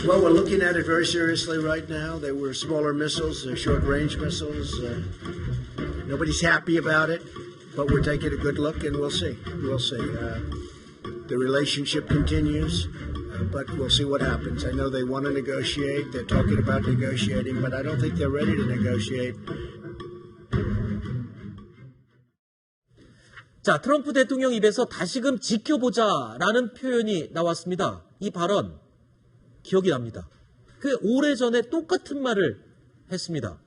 Well, we're looking at it very seriously right now. They were smaller missiles, short-range missiles. Nobody's happy about it, but we're taking a good look, and we'll see. We'll see. The relationship continues, but we'll see what happens. I know they want to negotiate. They're talking about negotiating, but I don't think they're ready to negotiate. 자, 트럼프 대통령 입에서 다시금 지켜보자라는 표현이 나왔습니다. 이 발언 기억이 납니다. 그 오래전에 똑같은 말을 했습니다.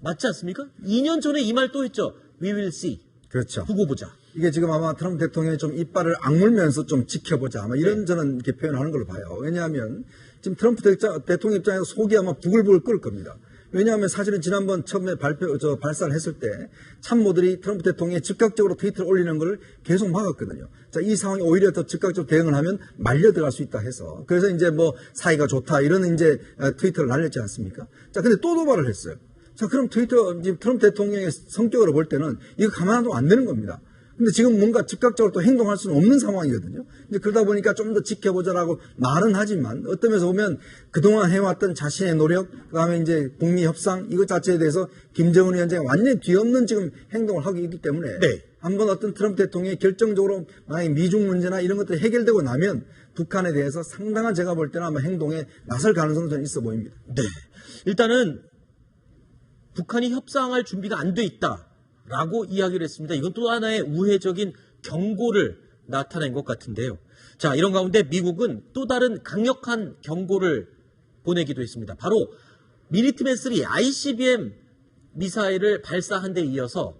맞지 않습니까? 2년 전에 이 말 또 했죠. We will see. 그렇죠. 두고 보자. 이게 지금 아마 트럼프 대통령이 좀 이빨을 악물면서 좀 지켜보자. 아마 이런 저는 이렇게 표현하는 걸로 봐요. 왜냐하면 지금 트럼프 대통령 입장에서 속이 아마 부글부글 끓을 겁니다. 왜냐하면 사실은 지난번 처음에 발사를 했을 때 참모들이 트럼프 대통령이 즉각적으로 트위터를 올리는 걸 계속 막았거든요. 자, 이 상황이 오히려 더 즉각적으로 대응을 하면 말려 들어갈 수 있다 해서. 그래서 이제 뭐 사이가 좋다 이런 이제 트위터를 날렸지 않습니까? 자, 근데 또 도발을 했어요. 자, 그럼 지금 트럼프 대통령의 성격으로 볼 때는 이거 가만둬도 안 되는 겁니다. 근데 지금 뭔가 즉각적으로 또 행동할 수는 없는 상황이거든요. 이제 그러다 보니까 좀 더 지켜보자라고 말은 하지만 어떤 면에서 보면 그동안 해왔던 자신의 노력, 그 다음에 이제 북미 협상, 이것 자체에 대해서 김정은 위원장이 완전히 뒤엎는 지금 행동을 하고 있기 때문에 네. 한번 어떤 트럼프 대통령이 결정적으로 만약에 미중 문제나 이런 것들이 해결되고 나면 북한에 대해서 상당한 제가 볼 때는 아마 행동에 나설 가능성은 저는 있어 보입니다. 네. 일단은 북한이 협상할 준비가 안 돼 있다라고 이야기를 했습니다. 이건 또 하나의 우회적인 경고를 나타낸 것 같은데요. 자, 이런 가운데 미국은 또 다른 강력한 경고를 보내기도 했습니다. 바로 미니트맨3 ICBM 미사일을 발사한 데 이어서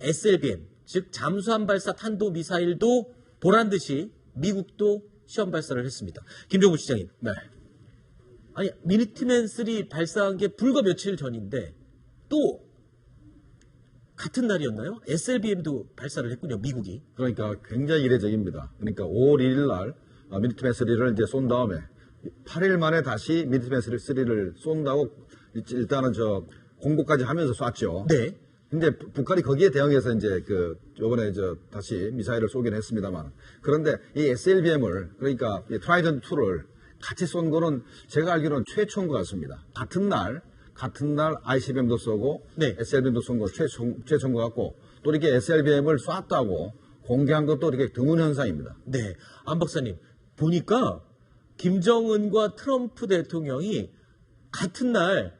SLBM, 즉 잠수함 발사 탄도 미사일도 보란 듯이 미국도 시험 발사를 했습니다. 김종국 시장님. 네. 아니, 미니트맨3 발사한 게 불과 며칠 전인데 또 같은 날이었나요? SLBM도 발사를 했군요, 미국이. 그러니까 굉장히 이례적입니다. 그러니까 5월 1일 날 미니트맨 3를 이제 쏜 다음에 8일 만에 다시 미니트맨 3를 쏜다고 일단은 공고까지 하면서 쐈죠. 네. 근데 북한이 거기에 대응해서 이제 요번에 다시 미사일을 쏘긴 했습니다만. 그런데 이 SLBM을 그러니까 이 트라이던트 2를 같이 쏜 거는 제가 알기로는 최초인 것 같습니다. 같은 날 ICBM도 쏘고 네. SLBM도 쏜 거 최초인 것 같고 또 이렇게 SLBM을 쐈다고 공개한 것도 이렇게 드문 현상입니다. 네. 안 박사님, 보니까 김정은과 트럼프 대통령이 같은 날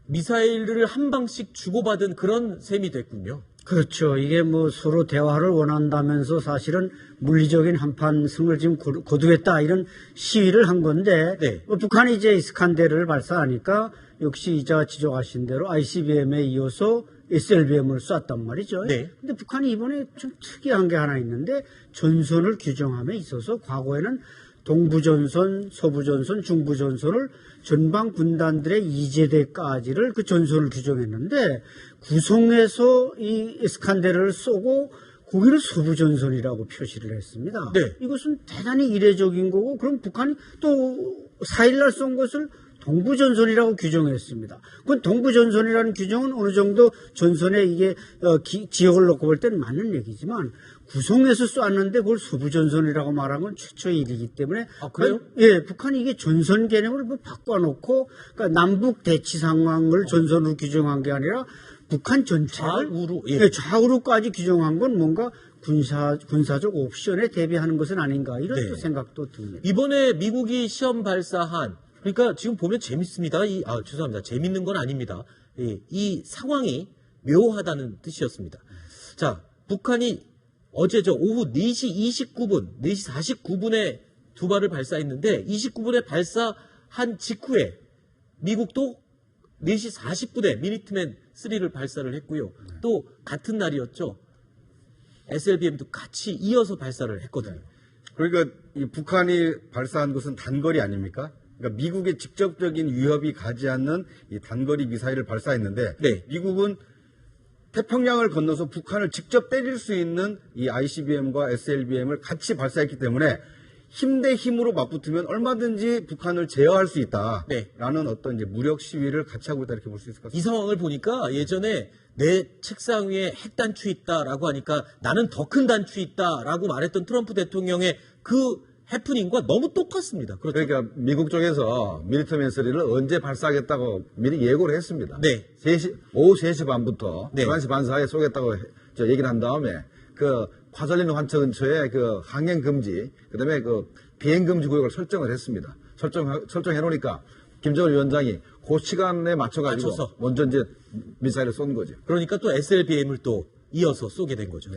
미사일을 한 방씩 주고받은 그런 셈이 됐군요. 그렇죠. 이게 뭐 서로 대화를 원한다면서 사실은 물리적인 한판 승을 지금 거두겠다 이런 시위를 한 건데 네. 북한이 이제 이스칸데르를 발사하니까 역시 이자가 지적하신 대로 ICBM에 이어서 SLBM을 쐈단 말이죠. 네. 근데 북한이 이번에 좀 특이한 게 하나 있는데 전선을 규정함에 있어서 과거에는 동부전선, 서부전선, 중부전선을 전방 군단들의 이제대까지를 그 전선을 규정했는데 구성에서 이 이스칸데르를 쏘고 거기를 서부전선이라고 표시를 했습니다. 네. 이것은 대단히 이례적인 거고 그럼 북한이 또 4일날 쏜 것을 동부전선이라고 규정했습니다. 그건 동부전선이라는 규정은 어느 정도 전선에 이게 지역을 놓고 볼 때는 맞는 얘기지만 구성에서 쐈는데 그걸 서부전선이라고 말한 건 최초의 일이기 때문에 그래요? 예, 북한이 이게 전선 개념을 뭐 바꿔놓고 그러니까 남북 대치 상황을 전선으로 규정한 게 아니라 북한 전체를 좌우로, 예, 좌우로까지 규정한 건 뭔가 군사적 옵션에 대비하는 것은 아닌가 이런 네. 또 생각도 듭니다. 이번에 미국이 시험 발사한 그러니까 지금 보면 재밌습니다. 죄송합니다. 재밌는 건 아닙니다. 이 상황이 묘하다는 뜻이었습니다. 자, 북한이 어제 오후 4시 29분, 4시 49분에 두 발을 발사했는데 29분에 발사한 직후에 미국도 4시 40분에 미니트맨 3를 발사를 했고요. 또 같은 날이었죠. SLBM도 같이 이어서 발사를 했거든요. 그러니까 이 북한이 발사한 것은 단거리 아닙니까? 그러니까 미국의 직접적인 위협이 가지 않는 이 단거리 미사일을 발사했는데 네. 미국은 태평양을 건너서 북한을 직접 때릴 수 있는 이 ICBM과 SLBM을 같이 발사했기 때문에 힘 대 힘으로 맞붙으면 얼마든지 북한을 제어할 수 있다라는 네. 어떤 이제 무력 시위를 같이 하고 있다 이렇게 볼 수 있을 것 같습니다. 이 상황을 보니까 예전에 내 책상 위에 핵 단추 있다라고 하니까 나는 더 큰 단추 있다라고 말했던 트럼프 대통령의 그 해프닝과 너무 똑같습니다. 그렇죠? 그러니까 미국 쪽에서 밀리터리 맨3를 언제 발사하겠다고 미리 예고를 했습니다. 네. 오후 3시 반부터 네. 11시 반 사이에 쏘겠다고 얘기를 한 다음에 그 과설린 환처 근처에 그 항행 금지, 그다음에 그 비행 금지 구역을 설정을 했습니다. 설정해 놓으니까 김정은 위원장이 그 시간에 맞춰가지고 맞춰서. 먼저 이제 미사일을 쏜 거죠. 그러니까 또 SLBM을 또 이어서 쏘게 된 거죠.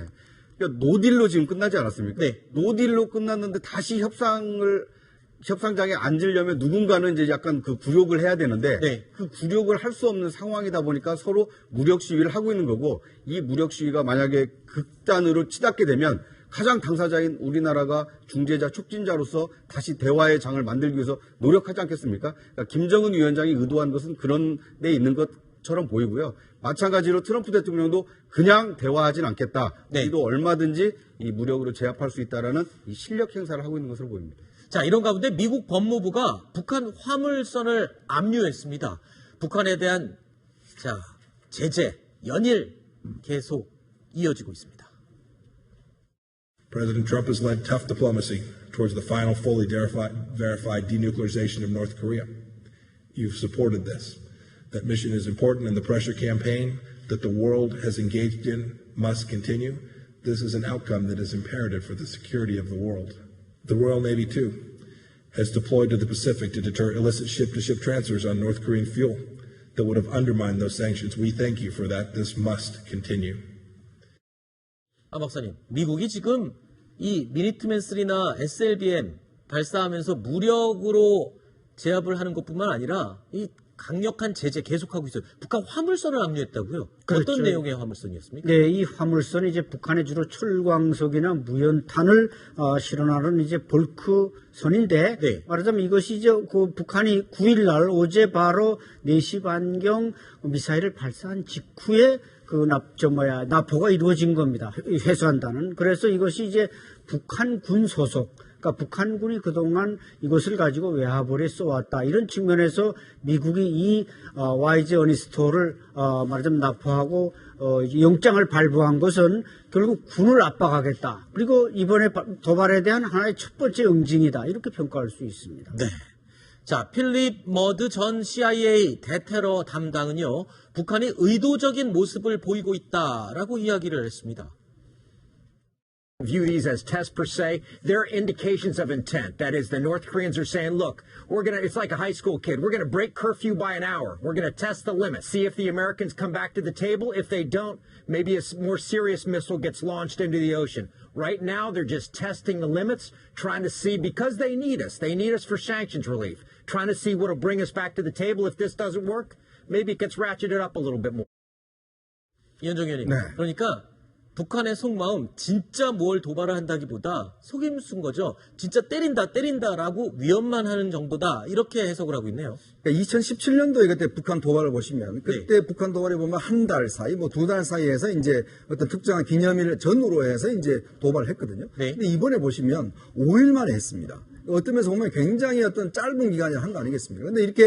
그러니까 노딜로 지금 끝나지 않았습니까? 네. 노딜로 끝났는데 다시 협상장에 앉으려면 누군가는 이제 약간 그 굴욕을 해야 되는데 네. 그 굴욕을 할 수 없는 상황이다 보니까 서로 무력 시위를 하고 있는 거고 이 무력 시위가 만약에 극단으로 치닫게 되면 가장 당사자인 우리나라가 중재자, 촉진자로서 다시 대화의 장을 만들기 위해서 노력하지 않겠습니까? 그러니까 김정은 위원장이 의도한 것은 그런 데 있는 것처럼 보이고요. 마찬가지로 트럼프 대통령도 그냥 대화하진 않겠다. 네. 우리도 얼마든지 이 무력으로 제압할 수 있다라는 이 실력 행사를 하고 있는 것으로 보입니다. 자, 이런 가운데 미국 법무부가 북한 화물선을 압류했습니다. 북한에 대한 제재, 연일 계속 이어지고 있습니다. President Trump has led tough diplomacy towards the final fully verified denuclearization of North Korea. You've supported this. That mission is important, and the pressure campaign that the world has engaged in must continue. This is an outcome that is imperative for the security of the world. The Royal Navy, too, has deployed to the Pacific to deter illicit ship-to-ship transfers on North Korean fuel that would have undermined those sanctions. We thank you for that. This must continue. 아, 박사님, 미국이 지금 이 미니트맨3나 SLBM 발사하면서 무력으로 제압을 하는 것뿐만 아니라 이 강력한 제재 계속하고 있어요. 북한 화물선을 압류했다고요? 그렇죠. 어떤 내용의 화물선이었습니까? 네, 이 화물선이 이제 북한의 주로 철광석이나 무연탄을 실어나르는 이제 볼크선인데 네. 말하자면 이것이 이제 그 북한이 9일날 어제 바로 4시 반경 미사일을 발사한 직후에 납포가 이루어진 겁니다. 회수한다는. 그래서 이것이 이제 북한군 소속, 그러니까 북한군이 그동안 이것을 가지고 외화벌에 쏘았다. 이런 측면에서 미국이 이 YJ 어니스토를 말하자면 납포하고 영장을 발부한 것은 결국 군을 압박하겠다. 그리고 이번에 도발에 대한 하나의 첫 번째 응징이다. 이렇게 평가할 수 있습니다. 네. 자, 필립 머드 전 CIA 대테러 담당은요, 북한이 의도적인 모습을 보이고 있다라고 이야기를 했습니다. View these as tests per se. They're indications of intent. That is, the North Koreans are saying, look, it's like a high school kid. We're going to break curfew by an hour. We're going to test the limit. See if the Americans come back to the table. If they don't, maybe a more serious missile gets launched into the ocean. Right now, they're just testing the limits, trying to see, because they need us. They need us for sanctions relief. Trying to see what will bring us back to the table. If this doesn't work, maybe it gets ratcheted up a little bit more. 이현정 의원님, 네. 그러니까 북한의 속마음 진짜 뭘 도발을 한다기보다 속임수인 거죠. 진짜 때린다라고 위협만 하는 정도다. 이렇게 해석을 하고 있네요. 그러니까 2017년도에 그때 북한 도발을 보시면 그때 북한 도발에 보면 한 달 사이, 2달 사이에서 이제 어떤 특정한 기념일 전후로 해서 이제 도발을 했거든요. 네. 근데 이번에 보시면 5일 만에 했습니다. 어떤 면에서 보면 굉장히 어떤 짧은 기간에 한 거 아니겠습니까? 근데 이렇게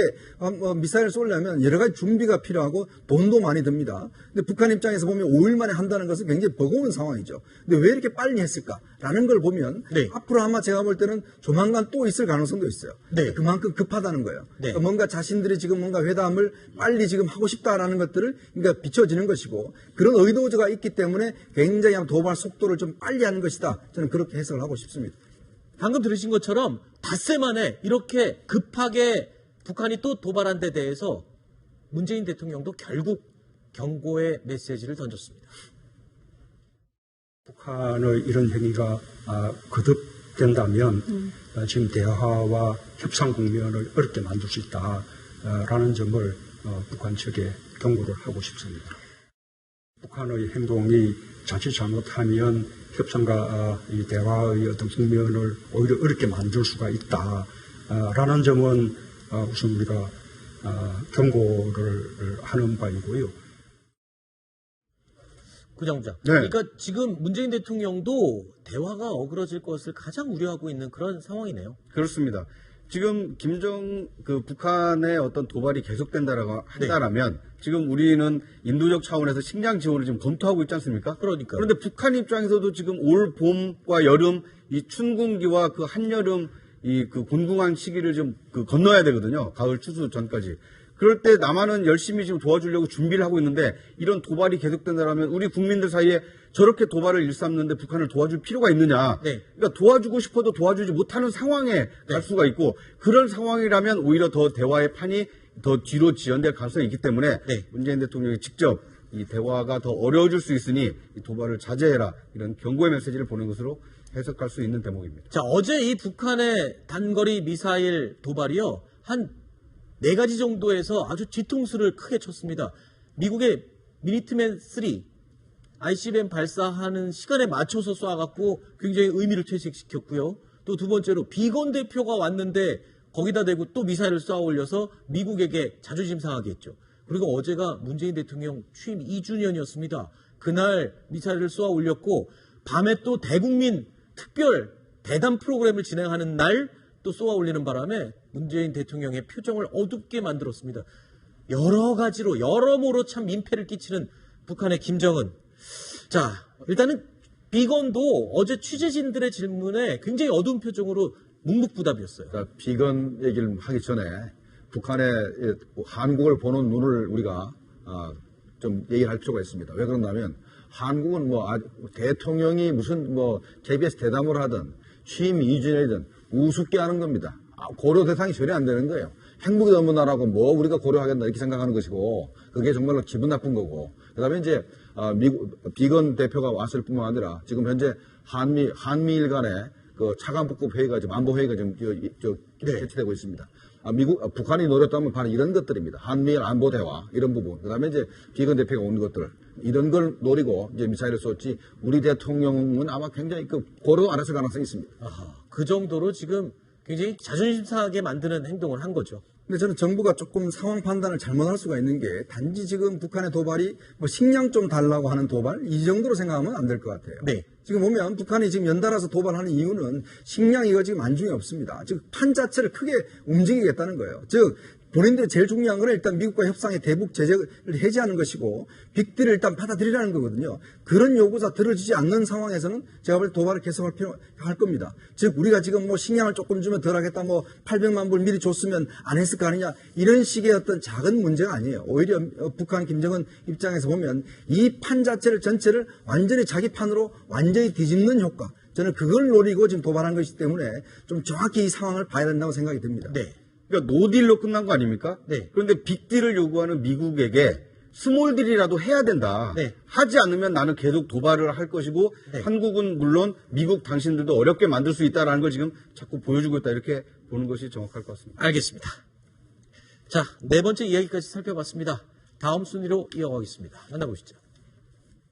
미사일을 쏘려면 여러 가지 준비가 필요하고 돈도 많이 듭니다. 근데 북한 입장에서 보면 5일 만에 한다는 것은 굉장히 버거운 상황이죠. 근데 왜 이렇게 빨리 했을까라는 걸 보면 네. 앞으로 아마 제가 볼 때는 조만간 또 있을 가능성도 있어요. 네. 그만큼 급하다는 거예요. 네. 그러니까 뭔가 자신들이 지금 뭔가 회담을 빨리 지금 하고 싶다라는 것들을 그러니까 비춰지는 것이고 그런 의도가 있기 때문에 굉장히 도발 속도를 좀 빨리 하는 것이다. 저는 그렇게 해석을 하고 싶습니다. 방금 들으신 것처럼 닷새 만에 이렇게 급하게 북한이 또 도발한 데 대해서 문재인 대통령도 결국 경고의 메시지를 던졌습니다. 북한의 이런 행위가 거듭된다면 지금 대화와 협상 국면을 어렵게 만들 수 있다라는 점을 북한 측에 경고를 하고 싶습니다. 북한의 행동이 자칫 잘못하면 협상과 이 대화의 어떤 국면을 오히려 어렵게 만들 수가 있다라는 점은 우선 우리가 경고를 하는 바이고요. 구장부장. 네. 그러니까 지금 문재인 대통령도 대화가 어그러질 것을 가장 우려하고 있는 그런 상황이네요. 그렇습니다. 지금 북한의 어떤 도발이 계속된다라고 한다라면 지금 우리는 인도적 차원에서 식량 지원을 지금 검토하고 있지 않습니까? 그러니까요. 그런데 북한 입장에서도 지금 올 봄과 여름 이 춘군기와 그 한여름 그 곤궁한 시기를 좀 건너야 되거든요. 가을 추수 전까지. 그럴 때 남한은 열심히 지금 도와주려고 준비를 하고 있는데 이런 도발이 계속된다면 우리 국민들 사이에 저렇게 도발을 일삼는데 북한을 도와줄 필요가 있느냐. 네. 그러니까 도와주고 싶어도 도와주지 못하는 상황에 갈 수가 있고 그런 상황이라면 오히려 더 대화의 판이 더 뒤로 지연될 가능성이 있기 때문에 네. 문재인 대통령이 직접 이 대화가 더 어려워질 수 있으니 이 도발을 자제해라 이런 경고의 메시지를 보낸 것으로 해석할 수 있는 대목입니다. 자, 어제 이 북한의 단거리 미사일 도발이요. 한 4가지 정도에서 아주 뒤통수를 크게 쳤습니다. 미국의 미니트맨 3 ICBM 발사하는 시간에 맞춰서 쏴갖고 굉장히 의미를 퇴색시켰고요. 또 두 번째로 비건 대표가 왔는데 거기다 대고 또 미사일을 쏘아 올려서 미국에게 자존심 상하게 했죠. 그리고 어제가 문재인 대통령 취임 2주년이었습니다. 그날 미사일을 쏘아 올렸고 밤에 또 대국민 특별 대담 프로그램을 진행하는 날 또 쏘아 올리는 바람에 문재인 대통령의 표정을 어둡게 만들었습니다. 여러 가지로 여러모로 참 민폐를 끼치는 북한의 김정은. 자, 일단은 비건도 어제 취재진들의 질문에 굉장히 어두운 표정으로 묵묵부답이었어요. 자, 비건 얘기를 하기 전에 북한의 한국을 보는 눈을 우리가 좀 얘기를 할 필요가 있습니다. 왜 그런다면 한국은 대통령이 무슨 KBS 대담을 하든 취임 2주년이든 우습게 하는 겁니다. 고려 대상이 전혀 안 되는 거예요. 행복이 넘는 나라고 우리가 고려하겠나 이렇게 생각하는 것이고 그게 정말로 기분 나쁜 거고 그다음에 이제 미국 비건 대표가 왔을 뿐만 아니라 지금 현재 한미일 간의 그 차관복급 회의가 지금 안보 회의가 지금 개최되고 있습니다. 북한이 노렸다면 바로 이런 것들입니다. 한미일 안보 대화 이런 부분. 그다음에 이제 비건 대표가 오는 것들 이런 걸 노리고 이제 미사일을 쏘지 우리 대통령은 아마 굉장히 고려 안 했을 가능성이 있습니다. 아하, 그 정도로 지금 굉장히 자존심 상하게 만드는 행동을 한 거죠. 근데 저는 정부가 조금 상황 판단을 잘못할 수가 있는 게 단지 지금 북한의 도발이 식량 좀 달라고 하는 도발 이 정도로 생각하면 안 될 것 같아요. 네. 지금 보면 북한이 지금 연달아서 도발하는 이유는 식량 이거 지금 안중에 없습니다. 즉 판 자체를 크게 움직이겠다는 거예요. 즉 본인들이 제일 중요한 건 일단 미국과 협상의 대북 제재를 해제하는 것이고 빅딜을 일단 받아들이라는 거거든요. 그런 요구가 들어지지 않는 상황에서는 제가 볼 때 도발을 계속할 겁니다. 즉 우리가 지금 식량을 조금 주면 덜 하겠다 800만 불 미리 줬으면 안 했을 거 아니냐 이런 식의 어떤 작은 문제가 아니에요. 오히려 북한 김정은 입장에서 보면 이 판 자체를 전체를 완전히 자기 판으로 완전히 뒤집는 효과 저는 그걸 노리고 지금 도발한 것이기 때문에 좀 정확히 이 상황을 봐야 된다고 생각이 듭니다. 네. 그러니까 노딜로 끝난 거 아닙니까? 네. 그런데 빅딜을 요구하는 미국에게 스몰딜이라도 해야 된다. 네. 하지 않으면 나는 계속 도발을 할 것이고 네. 한국은 물론 미국 당신들도 어렵게 만들 수 있다라는 걸 지금 자꾸 보여주고 있다 이렇게 보는 것이 정확할 것 같습니다. 알겠습니다. 자, 4번째 이야기까지 살펴봤습니다. 다음 순위로 이어가겠습니다. 만나보시죠.